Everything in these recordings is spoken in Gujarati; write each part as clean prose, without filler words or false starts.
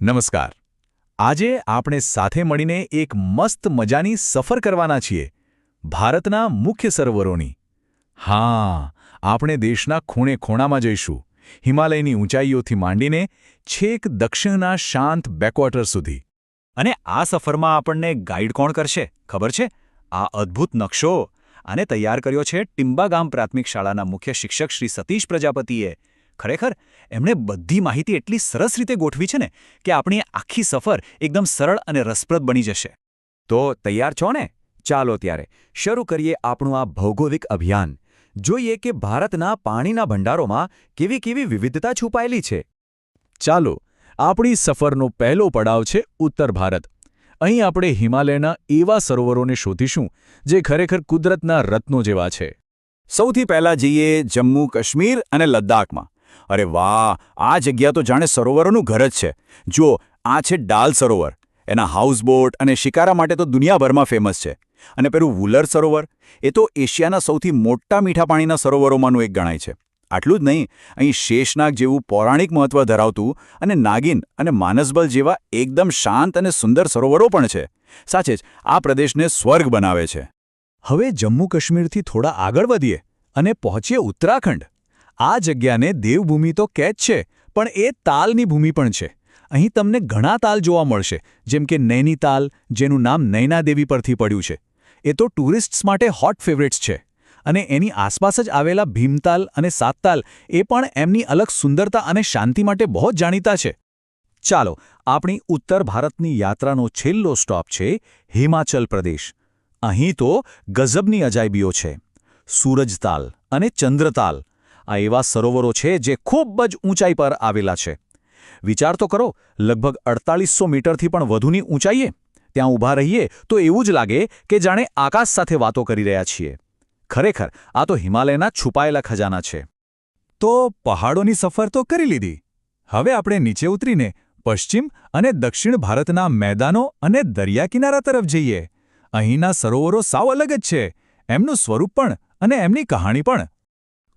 નમસ્કાર. આજે આપણે સાથે મળીને એક મસ્ત મજાની સફર કરવાના છીએ ભારતના મુખ્ય સરોવરોની. હા, આપણે દેશના ખૂણે-ખૂણામાં જઈશું, હિમાલયની ઊંચાઈઓથી માંડીને છેક દક્ષિણના શાંત બેકવોટર સુધી. અને આ સફરમાં આપણને ગાઈડ કોણ કરશે ખબર છે? આ અદ્ભુત નકશો આને તૈયાર કર્યો છે ટિંબા ગામ પ્રાથમિક શાળાના મુખ્ય શિક્ષક શ્રી સતીશ પ્રજાપતિએ. ખરેખર એમણે બધી માહિતી એટલી સરસ રીતે ગોઠવી છે ને કે આપણી આખી સફર એકદમ સરળ અને રસપ્રદ બની જશે. તો તૈયાર છો ને? ચાલો ત્યારે શરૂ કરીએ આપણું આ ભૌગોલિક અભિયાન. જોઈએ કે ભારતના પાણીના ભંડારોમાં કેવી કેવી વિવિધતા છુપાયેલી છે. ચાલો, આપણી સફરનો પહેલો પડાવ છે ઉત્તર ભારત. અહીં આપણે હિમાલયના એવા સરોવરોને શોધીશું જે ખરેખર કુદરતના રત્નો જેવા છે. સૌથી પહેલા જઈએ જમ્મુ કાશ્મીર અને લદ્દાખમાં. અરે વાહ, આ જગ્યા તો જાણે સરોવરોનું ઘર જ છે. જુઓ, આ છે ડાલ સરોવર. એના હાઉસબોટ અને શિકારા માટે તો દુનિયાભરમાં ફેમસ છે. અને પેલું વુલર સરોવર, એ તો એશિયાના સૌથી મોટા મીઠા પાણીના સરોવરોમાંનું એક ગણાય છે. આટલું જ નહીં, અહીં શેષનાગ જેવું પૌરાણિક મહત્વ ધરાવતું અને નાગિન અને માનસબલ જેવા એકદમ શાંત અને સુંદર સરોવરો પણ છે. સાચે જ આ પ્રદેશને સ્વર્ગ બનાવે છે. હવે જમ્મુ કાશ્મીરથી થોડા આગળ વધીએ અને પહોંચીએ ઉત્તરાખંડ. આ જગ્યાને દેવભૂમિ તો કહે જ છે, પણ એ તાલની ભૂમિ પણ છે. અહીં તમને ઘણા તાલ જોવા મળશે, જેમ કે નૈનીતાલ, જેનું નામ નૈના દેવી પરથી પડ્યું છે. એ તો ટુરિસ્ટ્સ માટે હોટ ફેવરેટ્સ છે. અને એની આસપાસ જ આવેલા ભીમતાલ અને સાતતાલ એ પણ એમની અલગ સુંદરતા અને શાંતિ માટે બહુ જ જાણીતા છે. ચાલો, આપણી ઉત્તર ભારતની યાત્રાનો છેલ્લો સ્ટોપ છે હિમાચલ પ્રદેશ. અહીં તો ગજબની અજાયબીઓ છે. સૂરજતાલ અને ચંદ્રતાલ આ એવા સરોવરો છે જે ખૂબ જ ઊંચાઈ પર આવેલા છે. વિચાર તો કરો, લગભગ 4800 મીટરથી પણ વધુની ઊંચાઈએ ત્યાં ઊભા રહીએ તો એવું જ લાગે કે જાણે આકાશ સાથે વાતો કરી રહ્યા છીએ. ખરેખર આ તો હિમાલયના છુપાયેલા ખજાના છે. તો પહાડોની સફર તો કરી લીધી. હવે આપણે નીચે ઉતરીને પશ્ચિમ અને દક્ષિણ ભારતના મેદાનો અને દરિયાકિનારા તરફ જઈએ. અહીંના સરોવરો સાવ અલગ જ છે, એમનું સ્વરૂપ પણ અને એમની કહાણી પણ.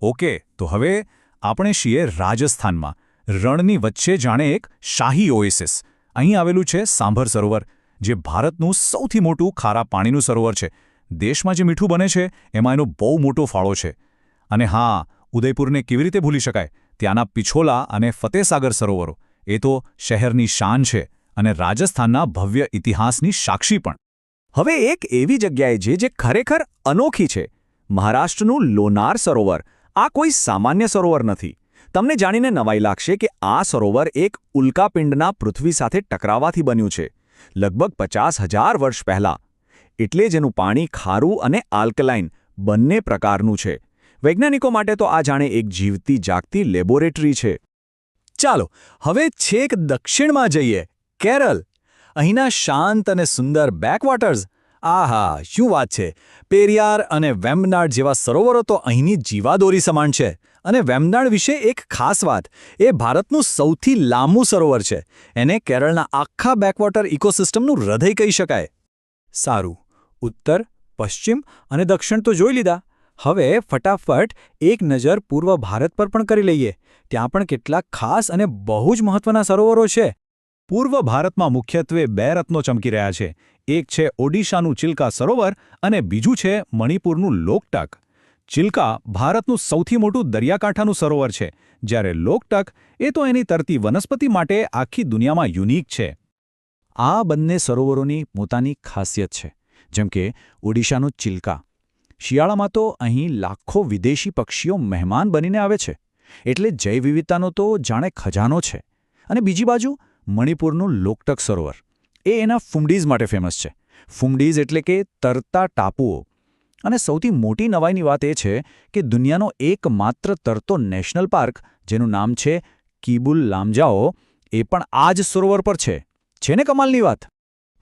ઓકે, તો હવે આપણે છીએ રાજસ્થાનમાં. રણની વચ્ચે જાણે એક શાહી ઓએસિસ. અહીં આવેલું છે સાંભર સરોવર, જે ભારતનું સૌથી મોટું ખારા પાણીનું સરોવર છે. દેશમાં જે મીઠું બને છે એમાં એનો બહુ મોટો ફાળો છે. અને હા, ઉદયપુરને કેવી રીતે ભૂલી શકાય? ત્યાંના પિછોલા અને ફતેસાગર સરોવરો એ તો શહેરની શાન છે અને રાજસ્થાનના ભવ્ય ઇતિહાસની સાક્ષી પણ. હવે એક એવી જગ્યાએ જે ખરેખર અનોખી છે, મહારાષ્ટ્રનું લોનાર સરોવર. આ કોઈ સામાન્ય સરોવર નથી. તમને જાણીને નવાઈ લાગશે કે આ સરોવર એક ઉલ્કાપિંડના પૃથ્વી સાથે ટકરાવાથી બન્યું છે, લગભગ 50,000 વર્ષ પહેલાં. એટલે જ એનું પાણી ખારું અને આલ્કલાઇન બંને પ્રકારનું છે. વૈજ્ઞાનિકો માટે તો આ જાણે એક જીવતી જાગતી લેબોરેટરી છે. ચાલો, હવે છેક દક્ષિણમાં જઈએ, કેરળ. અહીંના શાંત અને સુંદર બેકવોટર્સ. આહા, શું વાત છે! પેરિયાર અને વેમ્બનાડ જેવા સરોવરો તો અહીંની જીવાદોરી સમાન છે. અને વેમ્બનાડ વિશે એક ખાસ વાત, એ ભારતનું સૌથી લાંબુ સરોવર છે. એને કેરળના આખા બેકવોટર ઇકોસિસ્ટમનું હૃદય કહી શકાય. સારું, ઉત્તર, પશ્ચિમ અને દક્ષિણ તો જોઈ લીધા. હવે ફટાફટ એક નજર પૂર્વ ભારત પર પણ કરી લઈએ. ત્યાં પણ કેટલાક ખાસ અને બહુ જ મહત્વના સરોવરો છે. પૂર્વ ભારતમાં મુખ્યત્વે 2 રત્નો ચમકી રહ્યા છે. એક છે ઓડિશાનું ચિલ્કા સરોવર અને બીજું છે મણિપુરનું લોકટક. ચિલ્કા ભારતનું સૌથી મોટું દરિયાકાંઠાનું સરોવર છે, જ્યારે લોકટક એ તો એની તરતી વનસ્પતિ માટે આખી દુનિયામાં યુનિક છે. આ બંને સરોવરોની પોતાની ખાસિયત છે. જેમ કે ઓડિશાનું ચિલ્કા. શિયાળામાં તો અહીં લાખો વિદેશી પક્ષીઓ મહેમાન બનીને આવે છે, એટલે જૈવ વિવિધતાનો તો જાણે ખજાનો છે. અને બીજી બાજુ મણિપુરનું લોકટક સરોવર, એ એના ફુમડીઝ માટે ફેમસ છે. ફુમડીઝ એટલે કે તરતા ટાપુઓ. અને સૌથી મોટી નવાઈની વાત એ છે કે દુનિયાનો એકમાત્ર તરતો નેશનલ પાર્ક, જેનું નામ છે કિબુલ લામજાઓ, એ પણ આ જ સરોવર પર છે. છે ને કમાલની વાત?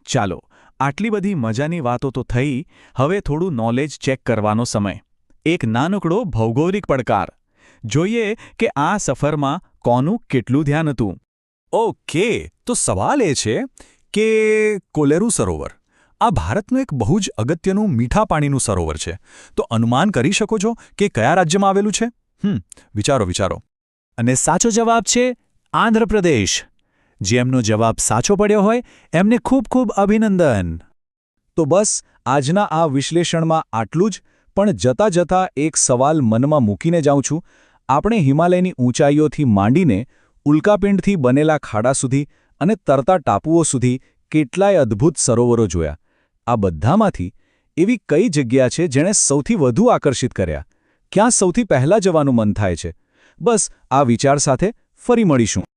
ચાલો, આટલી બધી મજાની વાતો તો થઈ. હવે થોડું નોલેજ ચેક કરવાનો સમય. એક નાનકડો ભૌગોલિક પડકાર. જોઈએ કે આ સફરમાં કોનું કેટલું ધ્યાન હતું. ઓકે, તો સવાલ એ છે કે કોલેરુ સરોવર. આ ભારતનું એક બહુ જ અગત્યનું મીઠા પાણીનું સરોવર છે. તો અનુમાન કરી શકો છો કે કયા રાજ્યમાં આવેલું છે? વિચારો. અને સાચો જવાબ છે આંધ્રપ્રદેશ. જેમનો જવાબ સાચો પડ્યો હોય એમને ખૂબ ખૂબ અભિનંદન. તો બસ આજના આ વિશ્લેષણમાં આટલું જ. પણ જતાં જતાં એક સવાલ મનમાં મૂકીને જાઉં છું. આપણે હિમાલયની ઊંચાઈઓથી માંડીને ઉલ્કાપિંડથી બનેલા ખાડા સુધી અને તરતા ટાપુઓ સુધી કેટલાય અદ્ભુત સરોવરો જોયા. આ બધામાંથી એવી કઈ જગ્યા છે જેણે સૌથી વધુ આકર્ષિત કર્યા? ક્યાં સૌથી પહેલાં જવાનું મન થાય છે? બસ આ વિચાર સાથે ફરી મળીશું.